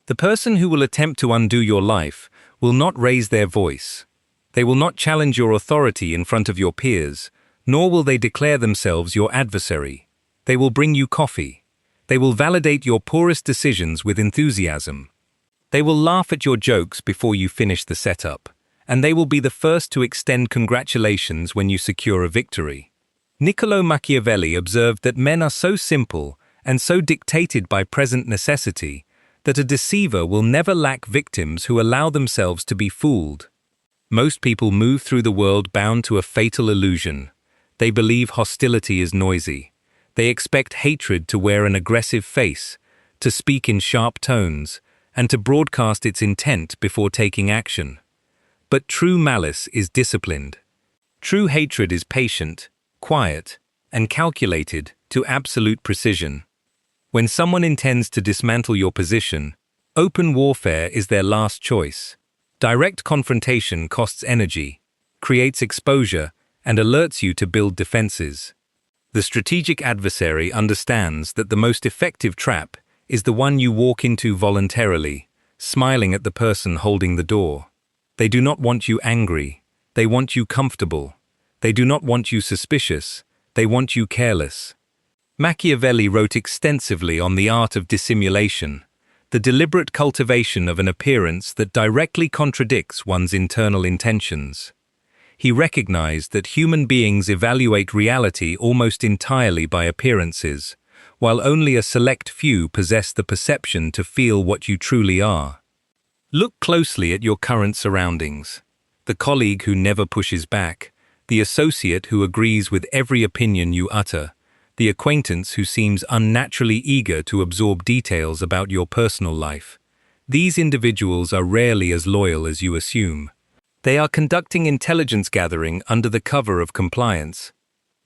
The person who will attempt to undo your life will not raise their voice. They will not challenge your authority in front of your peers, nor will they declare themselves your adversary. They will bring you coffee. They will validate your poorest decisions with enthusiasm. They will laugh at your jokes before you finish the setup, and they will be the first to extend congratulations when you secure a victory. Niccolò Machiavelli observed that men are so simple and so dictated by present necessity that a deceiver will never lack victims who allow themselves to be fooled. Most people move through the world bound to a fatal illusion. They believe hostility is noisy. They expect hatred to wear an aggressive face, to speak in sharp tones, and to broadcast its intent before taking action. But true malice is disciplined. True hatred is patient, quiet, and calculated to absolute precision. When someone intends to dismantle your position, open warfare is their last choice. Direct confrontation costs energy, creates exposure, and alerts you to build defenses. The strategic adversary understands that the most effective trap is the one you walk into voluntarily, smiling at the person holding the door. They do not want you angry. They want you comfortable. They do not want you suspicious. They want you careless. Machiavelli wrote extensively on the art of dissimulation, the deliberate cultivation of an appearance that directly contradicts one's internal intentions. He recognized that human beings evaluate reality almost entirely by appearances, while only a select few possess the perception to feel what you truly are. Look closely at your current surroundings. The colleague who never pushes back, the associate who agrees with every opinion you utter, the acquaintance who seems unnaturally eager to absorb details about your personal life. These individuals are rarely as loyal as you assume. They are conducting intelligence gathering under the cover of compliance.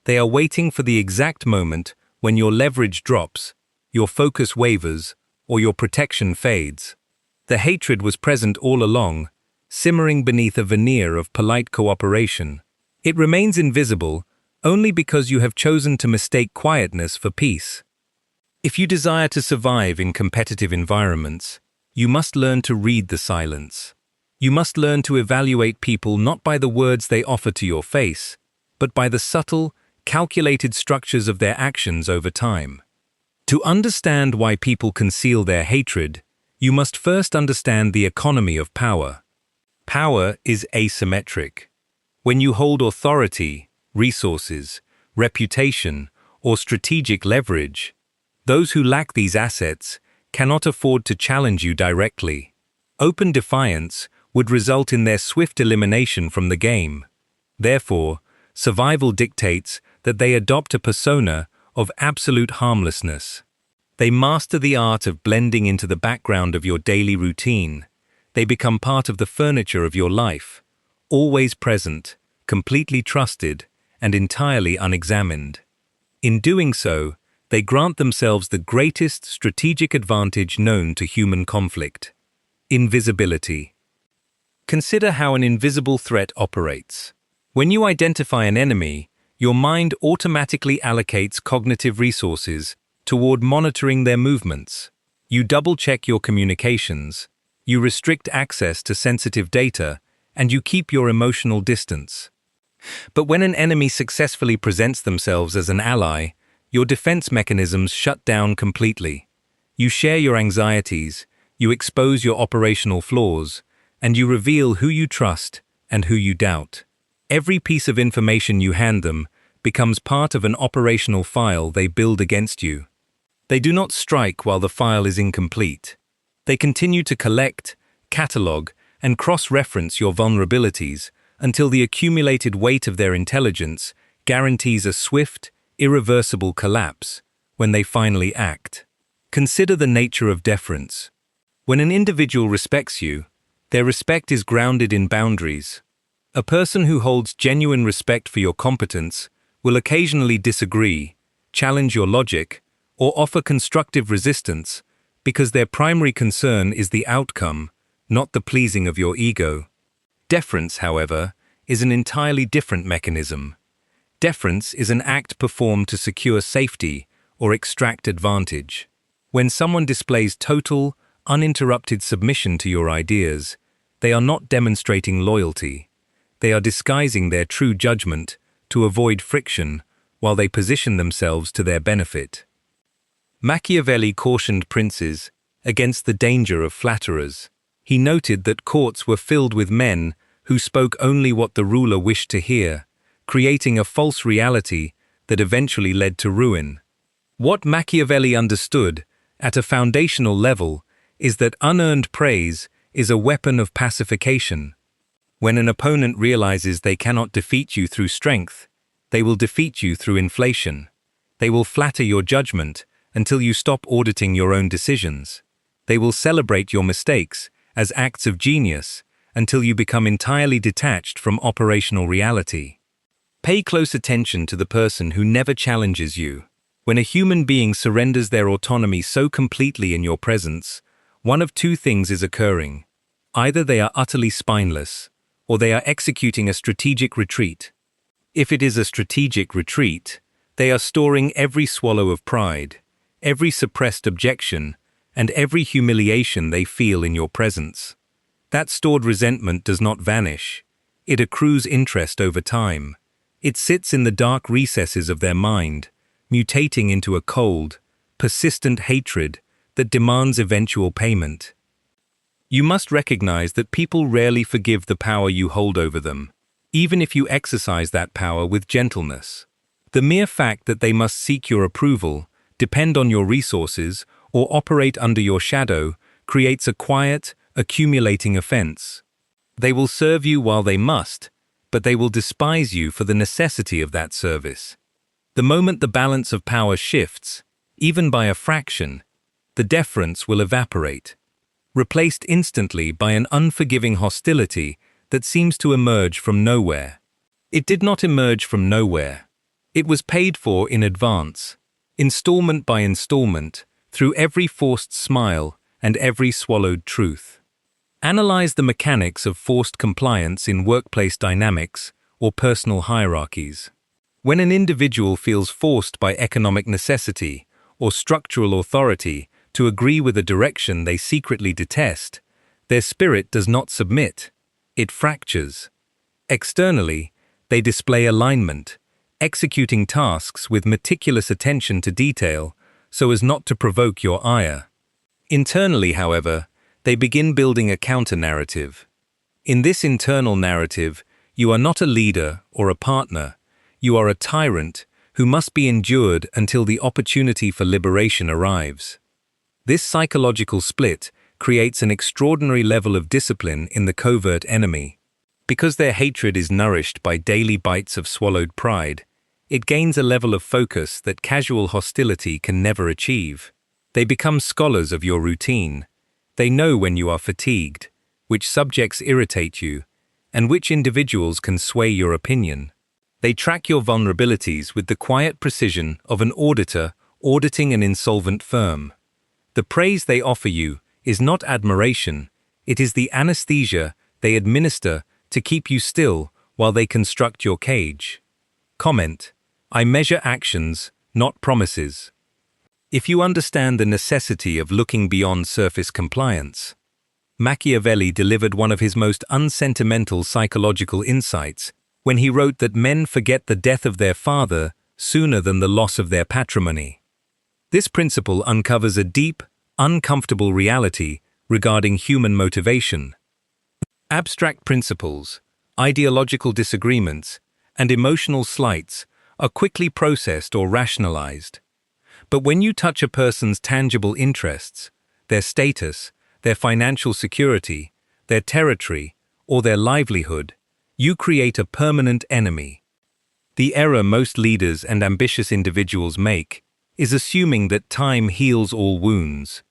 They are waiting for the exact moment when your leverage drops, your focus wavers, or your protection fades. The hatred was present all along, simmering beneath a veneer of polite cooperation. It remains invisible only because you have chosen to mistake quietness for peace. If you desire to survive in competitive environments, you must learn to read the silence. You must learn to evaluate people not by the words they offer to your face, but by the subtle, calculated structures of their actions over time. To understand why people conceal their hatred, you must first understand the economy of power. Power is asymmetric. When you hold authority, resources, reputation, or strategic leverage, those who lack these assets cannot afford to challenge you directly. Open defiance would result in their swift elimination from the game. Therefore, survival dictates that they adopt a persona of absolute harmlessness. They master the art of blending into the background of your daily routine. They become part of the furniture of your life, always present, completely trusted, and entirely unexamined. In doing so, they grant themselves the greatest strategic advantage known to human conflict: invisibility. Consider how an invisible threat operates. When you identify an enemy, your mind automatically allocates cognitive resources toward monitoring their movements. You double-check your communications, you restrict access to sensitive data, and you keep your emotional distance. But when an enemy successfully presents themselves as an ally, your defense mechanisms shut down completely. You share your anxieties, you expose your operational flaws, and you reveal who you trust and who you doubt. Every piece of information you hand them becomes part of an operational file they build against you. They do not strike while the file is incomplete. They continue to collect, catalog, and cross-reference your vulnerabilities until the accumulated weight of their intelligence guarantees a swift, irreversible collapse when they finally act. Consider the nature of deference. When an individual respects you, their respect is grounded in boundaries. A person who holds genuine respect for your competence will occasionally disagree, challenge your logic, or offer constructive resistance because their primary concern is the outcome, not the pleasing of your ego. Deference, however, is an entirely different mechanism. Deference is an act performed to secure safety or extract advantage. When someone displays total, uninterrupted submission to your ideas, they are not demonstrating loyalty. They are disguising their true judgment to avoid friction while they position themselves to their benefit. Machiavelli cautioned princes against the danger of flatterers. He noted that courts were filled with men who spoke only what the ruler wished to hear, creating a false reality that eventually led to ruin. What Machiavelli understood, at a foundational level, is that unearned praise is a weapon of pacification. When an opponent realizes they cannot defeat you through strength, they will defeat you through inflation. They will flatter your judgment until you stop auditing your own decisions. They will celebrate your mistakes as acts of genius until you become entirely detached from operational reality. Pay close attention to the person who never challenges you. When a human being surrenders their autonomy so completely in your presence, one of two things is occurring. Either they are utterly spineless, or they are executing a strategic retreat. If it is a strategic retreat, they are storing every swallow of pride, every suppressed objection, and every humiliation they feel in your presence. That stored resentment does not vanish. It accrues interest over time. It sits in the dark recesses of their mind, mutating into a cold, persistent hatred that demands eventual payment. You must recognize that people rarely forgive the power you hold over them, even if you exercise that power with gentleness. The mere fact that they must seek your approval, depend on your resources, or operate under your shadow creates a quiet, accumulating offense. They will serve you while they must, but they will despise you for the necessity of that service. The moment the balance of power shifts, even by a fraction, the deference will evaporate, replaced instantly by an unforgiving hostility that seems to emerge from nowhere. It did not emerge from nowhere. It was paid for in advance, installment by installment, through every forced smile and every swallowed truth. Analyze the mechanics of forced compliance in workplace dynamics or personal hierarchies. When an individual feels forced by economic necessity or structural authority to agree with a direction they secretly detest, their spirit does not submit, it fractures. Externally, they display alignment, executing tasks with meticulous attention to detail so as not to provoke your ire. Internally, however, they begin building a counter-narrative. In this internal narrative, you are not a leader or a partner, you are a tyrant who must be endured until the opportunity for liberation arrives. This psychological split creates an extraordinary level of discipline in the covert enemy. Because their hatred is nourished by daily bites of swallowed pride, it gains a level of focus that casual hostility can never achieve. They become scholars of your routine. They know when you are fatigued, which subjects irritate you, and which individuals can sway your opinion. They track your vulnerabilities with the quiet precision of an auditor auditing an insolvent firm. The praise they offer you is not admiration, it is the anesthesia they administer to keep you still while they construct your cage. Comment: I measure actions, not promises. If you understand the necessity of looking beyond surface compliance, Machiavelli delivered one of his most unsentimental psychological insights when he wrote that men forget the death of their father sooner than the loss of their patrimony. This principle uncovers a deep, uncomfortable reality regarding human motivation. Abstract principles, ideological disagreements, and emotional slights are quickly processed or rationalized. But when you touch a person's tangible interests, their status, their financial security, their territory, or their livelihood, you create a permanent enemy. The error most leaders and ambitious individuals make is assuming that time heals all wounds.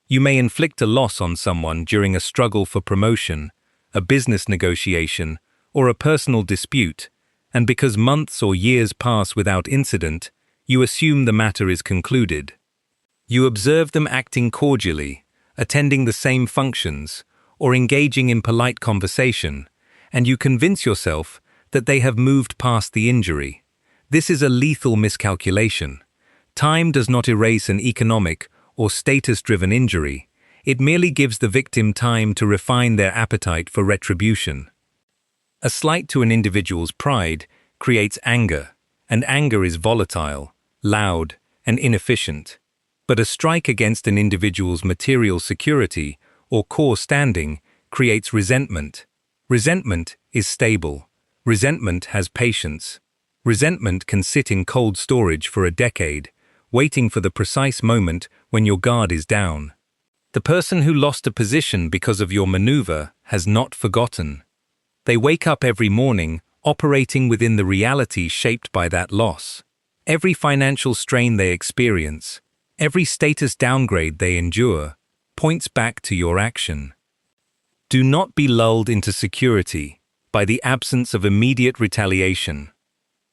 You may inflict a loss on someone during a struggle for promotion, a business negotiation, or a personal dispute, and because months or years pass without incident, you assume the matter is concluded. You observe them acting cordially, attending the same functions, or engaging in polite conversation, and you convince yourself that they have moved past the injury. This is a lethal miscalculation. Time does not erase an economic or status-driven injury. It merely gives the victim time to refine their appetite for retribution. A slight to an individual's pride creates anger, and anger is volatile, loud, and inefficient. But a strike against an individual's material security or core standing creates resentment. Resentment is stable. Resentment has patience. Resentment can sit in cold storage for a decade, waiting for the precise moment when your guard is down. The person who lost a position because of your maneuver has not forgotten. They wake up every morning operating within the reality shaped by that loss. Every financial strain they experience, every status downgrade they endure, points back to your action. Do not be lulled into security by the absence of immediate retaliation.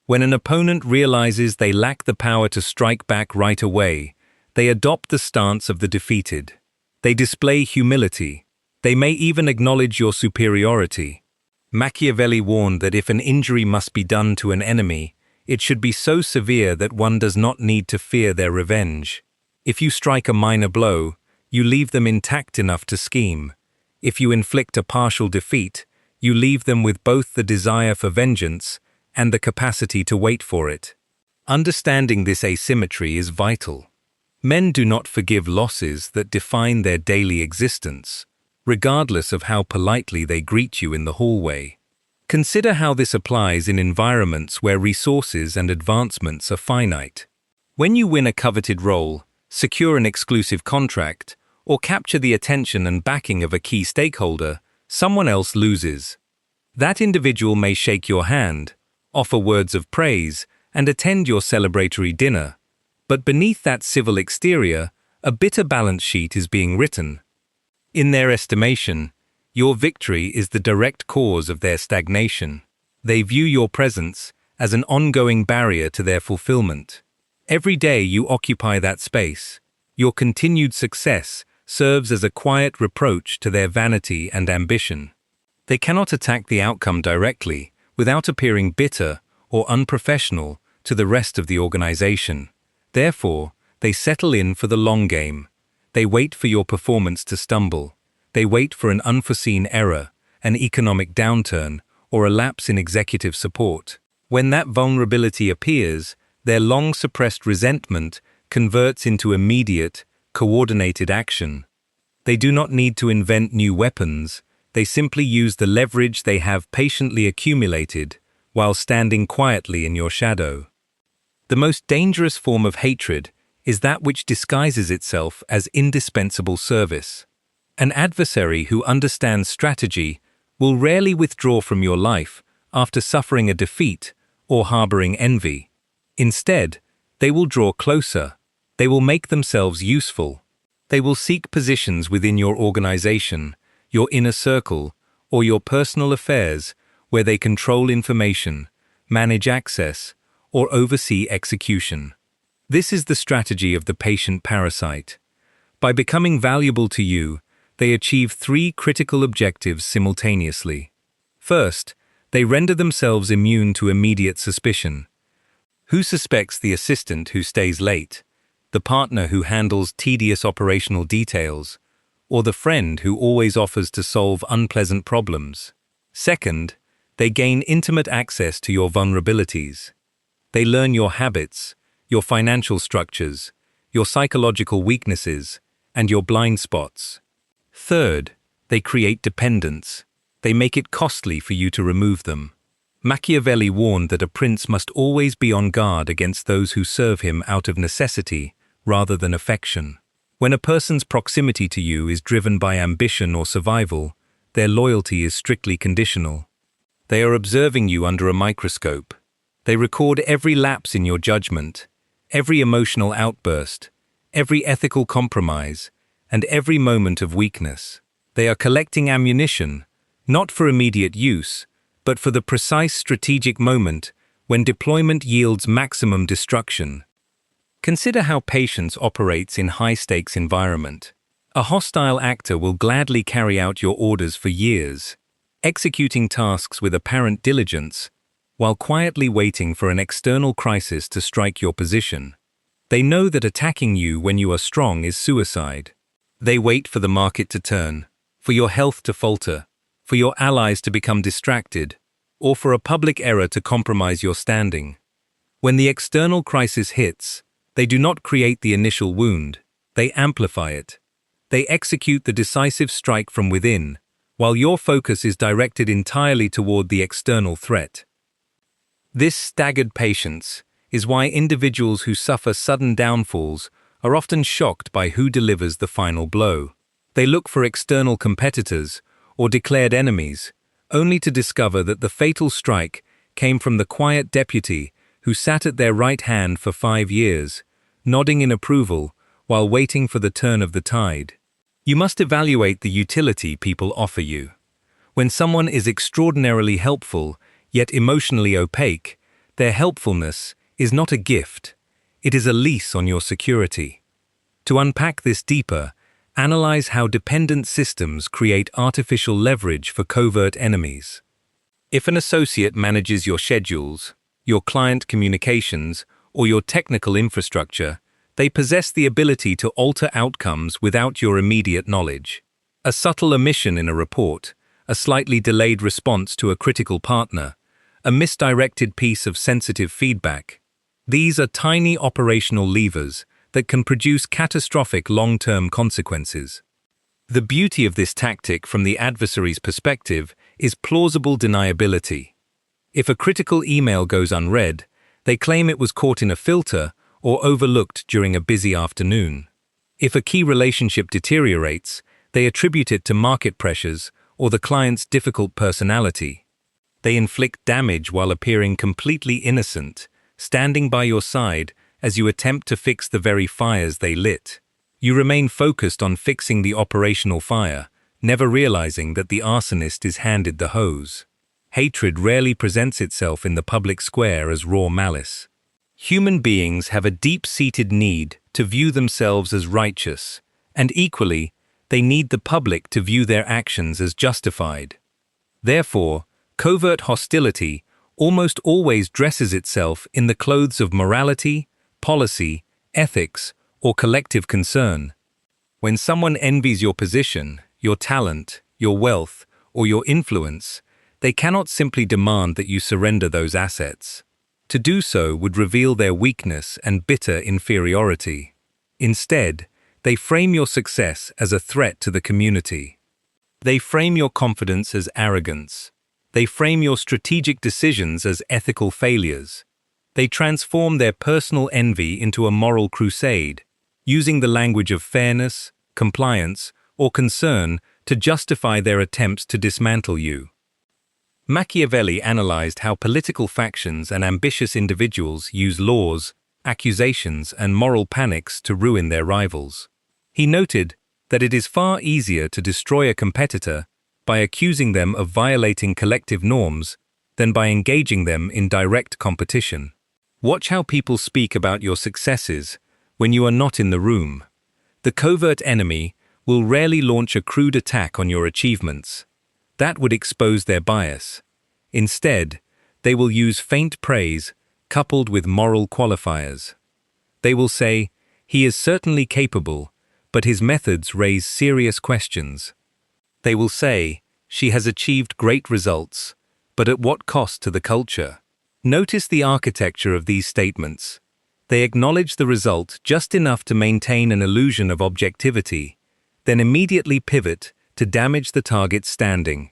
When an opponent realizes they lack the power to strike back right away, they adopt the stance of the defeated. They display humility. They may even acknowledge your superiority. Machiavelli warned that if an injury must be done to an enemy, it should be so severe that one does not need to fear their revenge. If you strike a minor blow, you leave them intact enough to scheme. If you inflict a partial defeat, you leave them with both the desire for vengeance and the capacity to wait for it. Understanding this asymmetry is vital. Men do not forgive losses that define their daily existence, regardless of how politely they greet you in the hallway. Consider how this applies in environments where resources and advancements are finite. When you win a coveted role, secure an exclusive contract, or capture the attention and backing of a key stakeholder, someone else loses. That individual may shake your hand, offer words of praise, and attend your celebratory dinner. But beneath that civil exterior, a bitter balance sheet is being written. In their estimation, your victory is the direct cause of their stagnation. They view your presence as an ongoing barrier to their fulfillment. Every day you occupy that space, your continued success serves as a quiet reproach to their vanity and ambition. They cannot attack the outcome directly without appearing bitter or unprofessional to the rest of the organization. Therefore, they settle in for the long game. They wait for your performance to stumble. They wait for an unforeseen error, an economic downturn, or a lapse in executive support. When that vulnerability appears, their long-suppressed resentment converts into immediate, coordinated action. They do not need to invent new weapons. They simply use the leverage they have patiently accumulated while standing quietly in your shadow. The most dangerous form of hatred is that which disguises itself as indispensable service. An adversary who understands strategy will rarely withdraw from your life after suffering a defeat or harboring envy. Instead, they will draw closer. They will make themselves useful. They will seek positions within your organization, your inner circle, or your personal affairs where they control information, manage access, or oversee execution. This is the strategy of the patient parasite. By becoming valuable to you, they achieve three critical objectives simultaneously. First, they render themselves immune to immediate suspicion. Who suspects the assistant who stays late, the partner who handles tedious operational details, or the friend who always offers to solve unpleasant problems? Second, they gain intimate access to your vulnerabilities. They learn your habits, your financial structures, your psychological weaknesses, and your blind spots. Third, they create dependence. They make it costly for you to remove them. Machiavelli warned that a prince must always be on guard against those who serve him out of necessity rather than affection. When a person's proximity to you is driven by ambition or survival, their loyalty is strictly conditional. They are observing you under a microscope. They record every lapse in your judgment, every emotional outburst, every ethical compromise, and every moment of weakness. They are collecting ammunition, not for immediate use, but for the precise strategic moment when deployment yields maximum destruction. Consider how patience operates in high-stakes environment. A hostile actor will gladly carry out your orders for years, executing tasks with apparent diligence, while quietly waiting for an external crisis to strike your position. They know that attacking you when you are strong is suicide. They wait for the market to turn, for your health to falter, for your allies to become distracted, or for a public error to compromise your standing. When the external crisis hits, they do not create the initial wound, they amplify it. They execute the decisive strike from within, while your focus is directed entirely toward the external threat. This staggered patience is why individuals who suffer sudden downfalls are often shocked by who delivers the final blow. They look for external competitors or declared enemies, only to discover that the fatal strike came from the quiet deputy who sat at their right hand for 5 years, nodding in approval while waiting for the turn of the tide. You must evaluate the utility people offer you. When someone is extraordinarily helpful, yet emotionally opaque, their helpfulness is not a gift, it is a lease on your security. To unpack this deeper, analyze how dependent systems create artificial leverage for covert enemies. If an associate manages your schedules, your client communications, or your technical infrastructure, they possess the ability to alter outcomes without your immediate knowledge. A subtle omission in a report, a slightly delayed response to a critical partner, a misdirected piece of sensitive feedback. These are tiny operational levers that can produce catastrophic long-term consequences. The beauty of this tactic from the adversary's perspective is plausible deniability. If a critical email goes unread, they claim it was caught in a filter or overlooked during a busy afternoon. If a key relationship deteriorates, they attribute it to market pressures or the client's difficult personality. They inflict damage while appearing completely innocent, standing by your side as you attempt to fix the very fires they lit. You remain focused on fixing the operational fire, never realizing that the arsonist is handed the hose. Hatred rarely presents itself in the public square as raw malice. Human beings have a deep-seated need to view themselves as righteous, and equally, they need the public to view their actions as justified. Therefore, covert hostility almost always dresses itself in the clothes of morality, policy, ethics, or collective concern. When someone envies your position, your talent, your wealth, or your influence, they cannot simply demand that you surrender those assets. To do so would reveal their weakness and bitter inferiority. Instead, they frame your success as a threat to the community. They frame your confidence as arrogance. They frame your strategic decisions as ethical failures. They transform their personal envy into a moral crusade, using the language of fairness, compliance, or concern to justify their attempts to dismantle you. Machiavelli analyzed how political factions and ambitious individuals use laws, accusations, and moral panics to ruin their rivals. He noted that it is far easier to destroy a competitor by accusing them of violating collective norms than by engaging them in direct competition. Watch how people speak about your successes when you are not in the room. The covert enemy will rarely launch a crude attack on your achievements. That would expose their bias. Instead, they will use faint praise coupled with moral qualifiers. They will say, "He is certainly capable, but his methods raise serious questions." They will say, "She has achieved great results, but at what cost to the culture?" Notice the architecture of these statements. They acknowledge the result just enough to maintain an illusion of objectivity, then immediately pivot to damage the target's standing.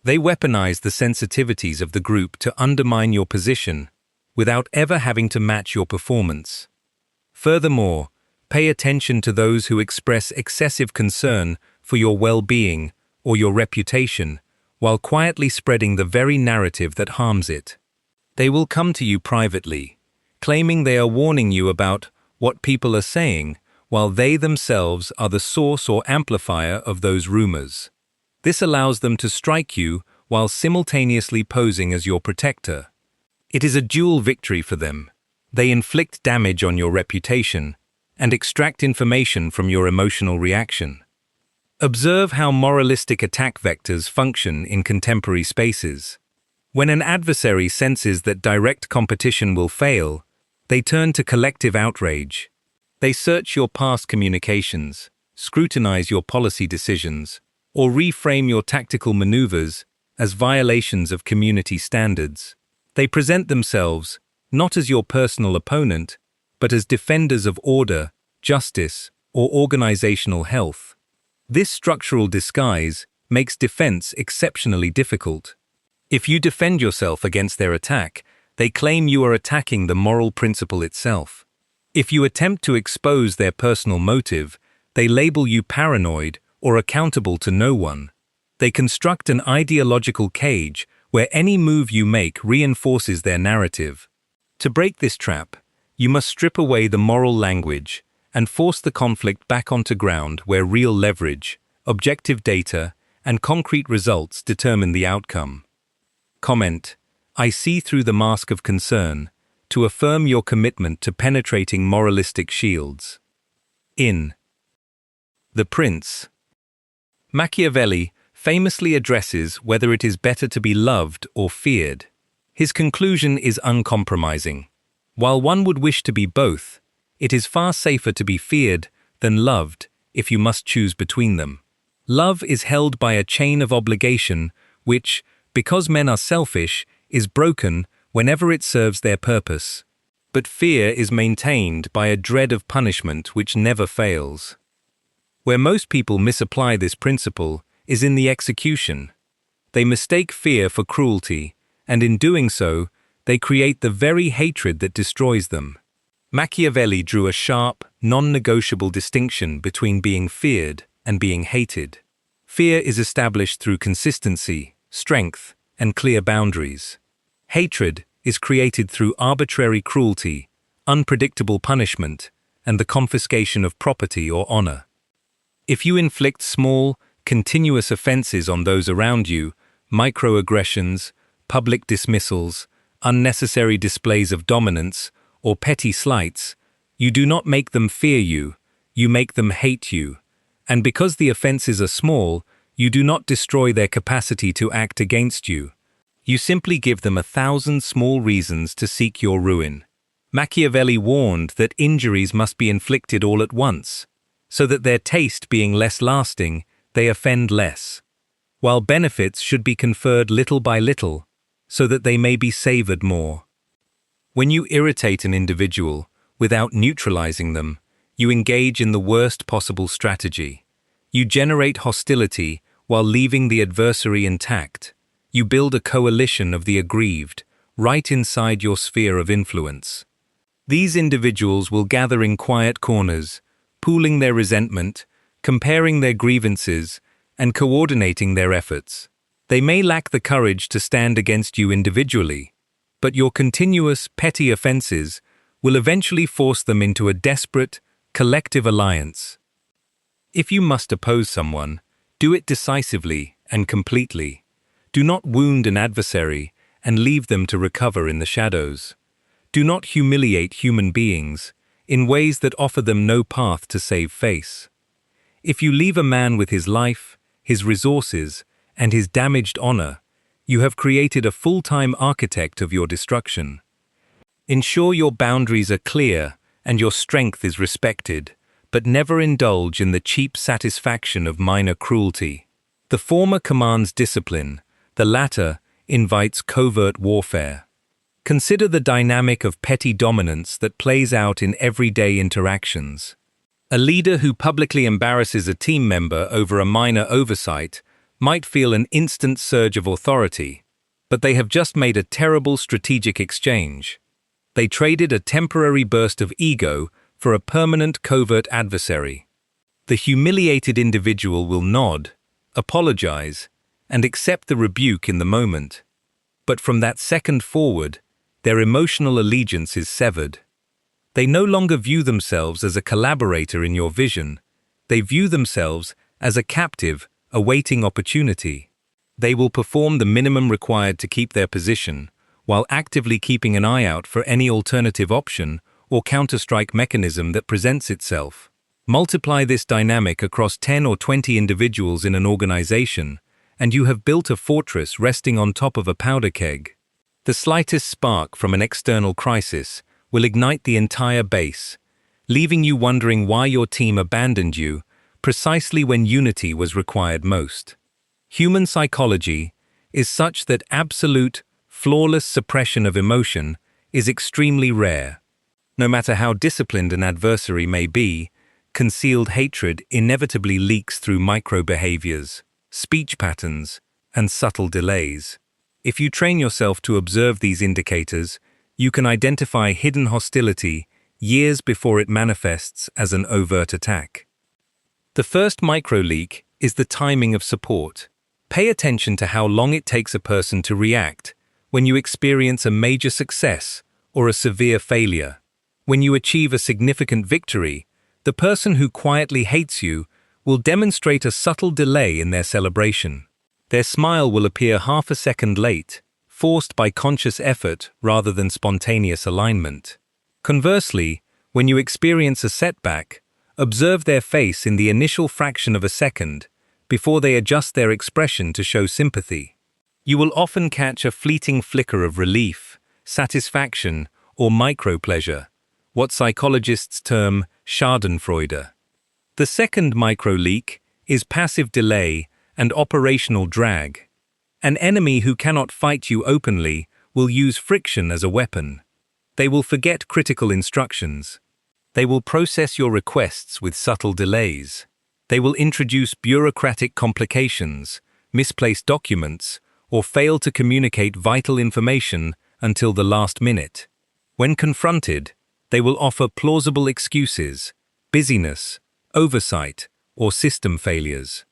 They weaponize the sensitivities of the group to undermine your position without ever having to match your performance. Furthermore, pay attention to those who express excessive concern for your well-being or your reputation while quietly spreading the very narrative that harms it. They will come to you privately, claiming they are warning you about what people are saying, while they themselves are the source or amplifier of those rumors. This allows them to strike you while simultaneously posing as your protector. It is a dual victory for them. They inflict damage on your reputation and extract information from your emotional reaction. Observe how moralistic attack vectors function in contemporary spaces. When an adversary senses that direct competition will fail, they turn to collective outrage. They search your past communications, scrutinize your policy decisions, or reframe your tactical maneuvers as violations of community standards. They present themselves not as your personal opponent, but as defenders of order, justice, or organizational health. This structural disguise makes defense exceptionally difficult. If you defend yourself against their attack, they claim you are attacking the moral principle itself. If you attempt to expose their personal motive, they label you paranoid or accountable to no one. They construct an ideological cage where any move you make reinforces their narrative. To break this trap, you must strip away the moral language and force the conflict back onto ground where real leverage, objective data, and concrete results determine the outcome. Comment: I see through the mask of concern to affirm your commitment to penetrating moralistic shields. In The Prince, Machiavelli famously addresses whether it is better to be loved or feared. His conclusion is uncompromising. While one would wish to be both, it is far safer to be feared than loved if you must choose between them. Love is held by a chain of obligation which, because men are selfish, is broken whenever it serves their purpose. But fear is maintained by a dread of punishment which never fails. Where most people misapply this principle is in the execution. They mistake fear for cruelty, and in doing so, they create the very hatred that destroys them. Machiavelli drew a sharp, non-negotiable distinction between being feared and being hated. Fear is established through consistency, strength, and clear boundaries. Hatred is created through arbitrary cruelty, unpredictable punishment, and the confiscation of property or honor. If you inflict small, continuous offenses on those around you, microaggressions, public dismissals, unnecessary displays of dominance, or petty slights, you do not make them fear you, you make them hate you. And because the offenses are small, you do not destroy their capacity to act against you. You simply give them 1,000 small reasons to seek your ruin. Machiavelli warned that injuries must be inflicted all at once, so that their taste being less lasting, they offend less, while benefits should be conferred little by little, so that they may be savored more. When you irritate an individual without neutralizing them, you engage in the worst possible strategy. You generate hostility while leaving the adversary intact. You build a coalition of the aggrieved right inside your sphere of influence. These individuals will gather in quiet corners, pooling their resentment, comparing their grievances, and coordinating their efforts. They may lack the courage to stand against you individually, but your continuous, petty offenses will eventually force them into a desperate, collective alliance. If you must oppose someone, do it decisively and completely. Do not wound an adversary and leave them to recover in the shadows. Do not humiliate human beings in ways that offer them no path to save face. If you leave a man with his life, his resources, and his damaged honor, you have created a full-time architect of your destruction. Ensure your boundaries are clear and your strength is respected, but never indulge in the cheap satisfaction of minor cruelty. The former commands discipline, the latter invites covert warfare. Consider the dynamic of petty dominance that plays out in everyday interactions. A leader who publicly embarrasses a team member over a minor oversight might feel an instant surge of authority, but they have just made a terrible strategic exchange. They traded a temporary burst of ego for a permanent covert adversary. The humiliated individual will nod, apologize, and accept the rebuke in the moment. But from that second forward, their emotional allegiance is severed. They no longer view themselves as a collaborator in your vision. They view themselves as a captive awaiting opportunity. They will perform the minimum required to keep their position, while actively keeping an eye out for any alternative option or counterstrike mechanism that presents itself. Multiply this dynamic across 10 or 20 individuals in an organization, and you have built a fortress resting on top of a powder keg. The slightest spark from an external crisis will ignite the entire base, leaving you wondering why your team abandoned you precisely when unity was required most. Human psychology is such that absolute, flawless suppression of emotion is extremely rare. No matter how disciplined an adversary may be, concealed hatred inevitably leaks through micro-behaviors, speech patterns, and subtle delays. If you train yourself to observe these indicators, you can identify hidden hostility years before it manifests as an overt attack. The first micro-leak is the timing of support. Pay attention to how long it takes a person to react when you experience a major success or a severe failure. When you achieve a significant victory, the person who quietly hates you will demonstrate a subtle delay in their celebration. Their smile will appear half a second late, forced by conscious effort rather than spontaneous alignment. Conversely, when you experience a setback, observe their face in the initial fraction of a second before they adjust their expression to show sympathy. You will often catch a fleeting flicker of relief, satisfaction, or micro-pleasure, what psychologists term Schadenfreude. The second micro-leak is passive delay and operational drag. An enemy who cannot fight you openly will use friction as a weapon. They will forget critical instructions. They will process your requests with subtle delays. They will introduce bureaucratic complications, misplace documents, or fail to communicate vital information until the last minute. When confronted, they will offer plausible excuses, busyness, oversight, or system failures.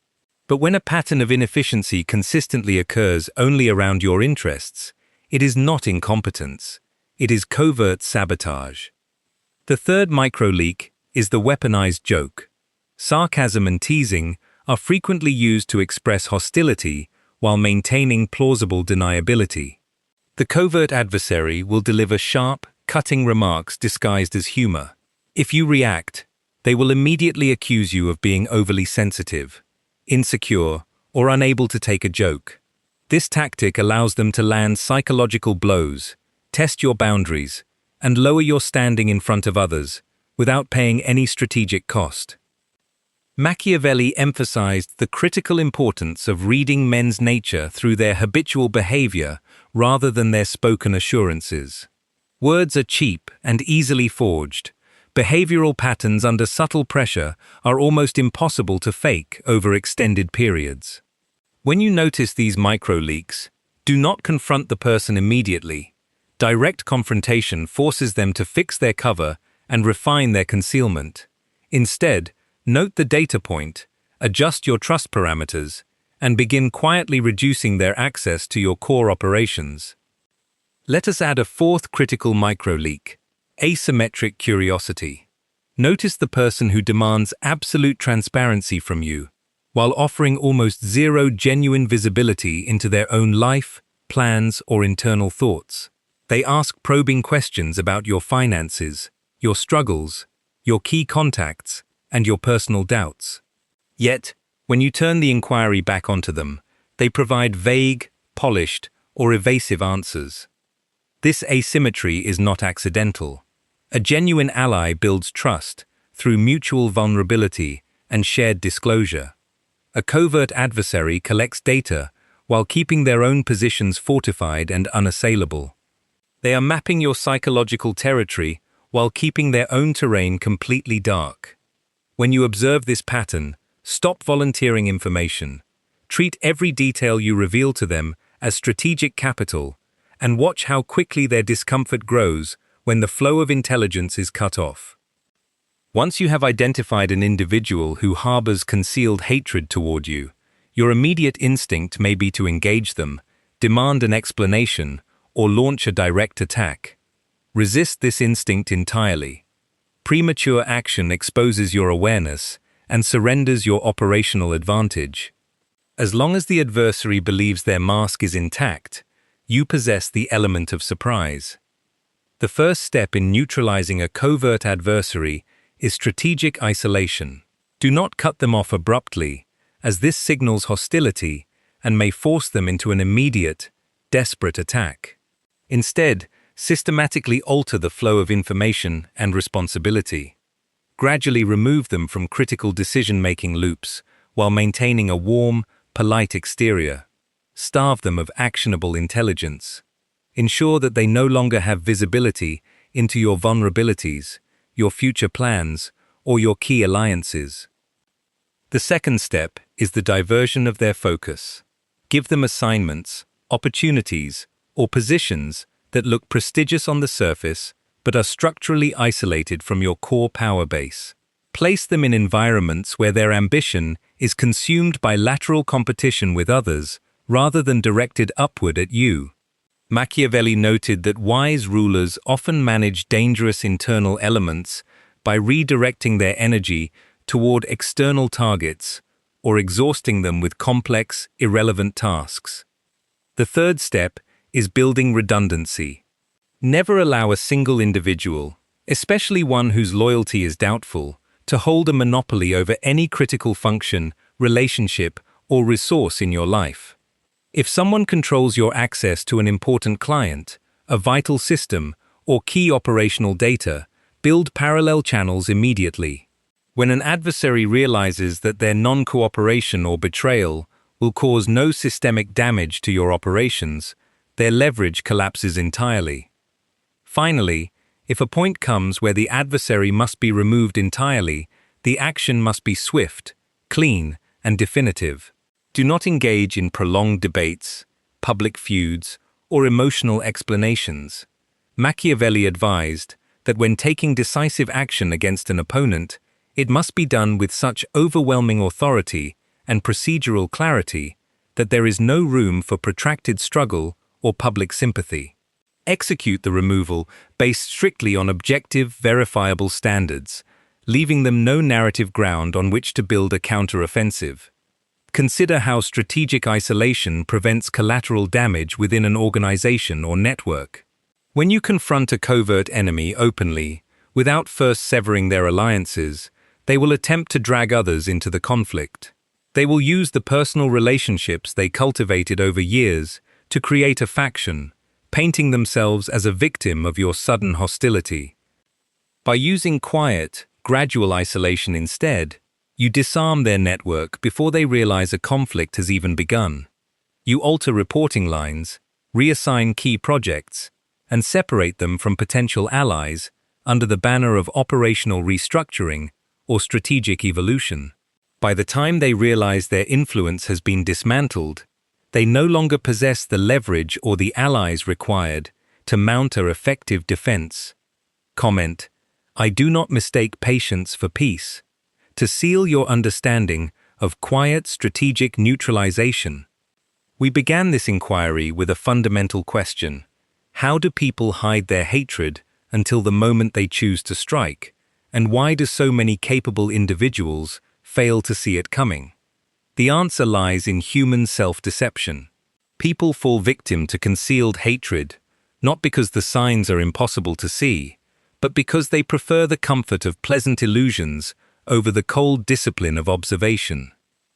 But when a pattern of inefficiency consistently occurs only around your interests, it is not incompetence, it is covert sabotage. The third micro-leak is the weaponized joke. Sarcasm and teasing are frequently used to express hostility while maintaining plausible deniability. The covert adversary will deliver sharp, cutting remarks disguised as humor. If you react, they will immediately accuse you of being overly sensitive, insecure, or unable to take a joke. This tactic allows them to land psychological blows, test your boundaries, and lower your standing in front of others without paying any strategic cost. Machiavelli emphasized the critical importance of reading men's nature through their habitual behavior rather than their spoken assurances. Words are cheap and easily forged. Behavioral patterns under subtle pressure are almost impossible to fake over extended periods. When you notice these micro-leaks, do not confront the person immediately. Direct confrontation forces them to fix their cover and refine their concealment. Instead, note the data point, adjust your trust parameters, and begin quietly reducing their access to your core operations. Let us add a fourth critical micro-leak: asymmetric curiosity. Notice the person who demands absolute transparency from you, while offering almost zero genuine visibility into their own life, plans, or internal thoughts. They ask probing questions about your finances, your struggles, your key contacts, and your personal doubts. Yet, when you turn the inquiry back onto them, they provide vague, polished, or evasive answers. This asymmetry is not accidental. A genuine ally builds trust through mutual vulnerability and shared disclosure. A covert adversary collects data while keeping their own positions fortified and unassailable. They are mapping your psychological territory while keeping their own terrain completely dark. When you observe this pattern, stop volunteering information. Treat every detail you reveal to them as strategic capital, and watch how quickly their discomfort grows when the flow of intelligence is cut off. Once you have identified an individual who harbors concealed hatred toward you, your immediate instinct may be to engage them, demand an explanation, or launch a direct attack. Resist this instinct entirely. Premature action exposes your awareness and surrenders your operational advantage. As long as the adversary believes their mask is intact, you possess the element of surprise. The first step in neutralizing a covert adversary is strategic isolation. Do not cut them off abruptly, as this signals hostility and may force them into an immediate, desperate attack. Instead, systematically alter the flow of information and responsibility. Gradually remove them from critical decision-making loops while maintaining a warm, polite exterior. Starve them of actionable intelligence. Ensure that they no longer have visibility into your vulnerabilities, your future plans, or your key alliances. The second step is the diversion of their focus. Give them assignments, opportunities, or positions that look prestigious on the surface but are structurally isolated from your core power base. Place them in environments where their ambition is consumed by lateral competition with others rather than directed upward at you. Machiavelli noted that wise rulers often manage dangerous internal elements by redirecting their energy toward external targets or exhausting them with complex, irrelevant tasks. The third step is building redundancy. Never allow a single individual, especially one whose loyalty is doubtful, to hold a monopoly over any critical function, relationship, or resource in your life. If someone controls your access to an important client, a vital system, or key operational data, build parallel channels immediately. When an adversary realizes that their non-cooperation or betrayal will cause no systemic damage to your operations, their leverage collapses entirely. Finally, if a point comes where the adversary must be removed entirely, the action must be swift, clean, and definitive. Do not engage in prolonged debates, public feuds, or emotional explanations. Machiavelli advised that when taking decisive action against an opponent, it must be done with such overwhelming authority and procedural clarity that there is no room for protracted struggle or public sympathy. Execute the removal based strictly on objective, verifiable standards, leaving them no narrative ground on which to build a counter-offensive. Consider how strategic isolation prevents collateral damage within an organization or network. When you confront a covert enemy openly, without first severing their alliances, they will attempt to drag others into the conflict. They will use the personal relationships they cultivated over years to create a faction, painting themselves as a victim of your sudden hostility. By using quiet, gradual isolation instead, you disarm their network before they realize a conflict has even begun. You alter reporting lines, reassign key projects, and separate them from potential allies under the banner of operational restructuring or strategic evolution. By the time they realize their influence has been dismantled, they no longer possess the leverage or the allies required to mount an effective defense. Comment: I do not mistake patience for peace. To seal your understanding of quiet strategic neutralization. We began this inquiry with a fundamental question. How do people hide their hatred until the moment they choose to strike? And why do so many capable individuals fail to see it coming? The answer lies in human self-deception. People fall victim to concealed hatred, not because the signs are impossible to see, but because they prefer the comfort of pleasant illusions over the cold discipline of observation.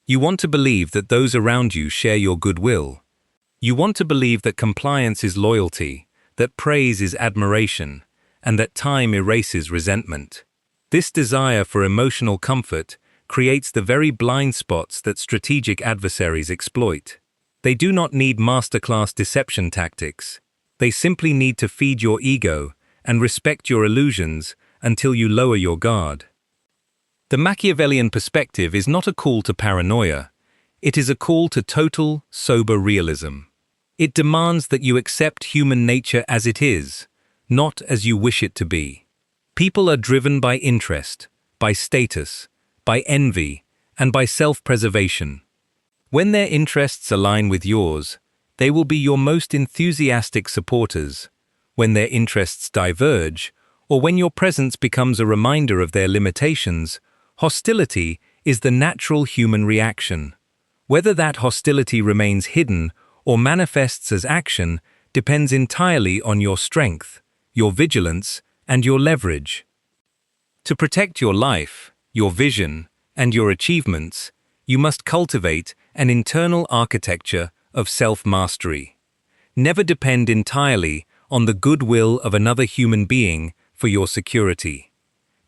You want to believe that those around you share your goodwill. You want to believe that compliance is loyalty, that praise is admiration, and that time erases resentment. This desire for emotional comfort creates the very blind spots that strategic adversaries exploit. They do not need masterclass deception tactics. They simply need to feed your ego and respect your illusions until you lower your guard. The Machiavellian perspective is not a call to paranoia. It is a call to total, sober realism. It demands that you accept human nature as it is, not as you wish it to be. People are driven by interest, by status, by envy, and by self-preservation. When their interests align with yours, they will be your most enthusiastic supporters. When their interests diverge, or when your presence becomes a reminder of their limitations, hostility is the natural human reaction. Whether that hostility remains hidden or manifests as action depends entirely on your strength, your vigilance, and your leverage. To protect your life, your vision, and your achievements, you must cultivate an internal architecture of self-mastery. Never depend entirely on the goodwill of another human being for your security.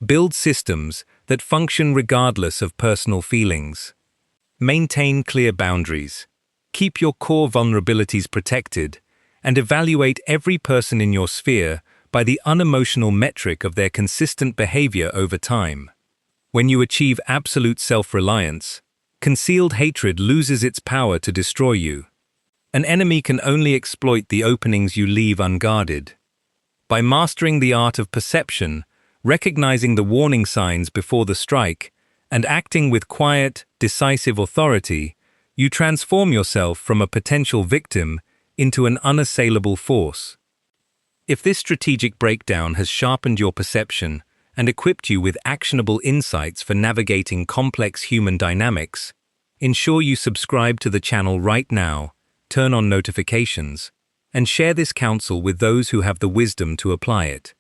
Build systems that function regardless of personal feelings. Maintain clear boundaries. Keep your core vulnerabilities protected, and evaluate every person in your sphere by the unemotional metric of their consistent behavior over time. When you achieve absolute self-reliance, concealed hatred loses its power to destroy you. An enemy can only exploit the openings you leave unguarded. By mastering the art of perception, recognizing the warning signs before the strike, and acting with quiet, decisive authority, you transform yourself from a potential victim into an unassailable force. If this strategic breakdown has sharpened your perception and equipped you with actionable insights for navigating complex human dynamics, ensure you subscribe to the channel right now, turn on notifications, and share this counsel with those who have the wisdom to apply it.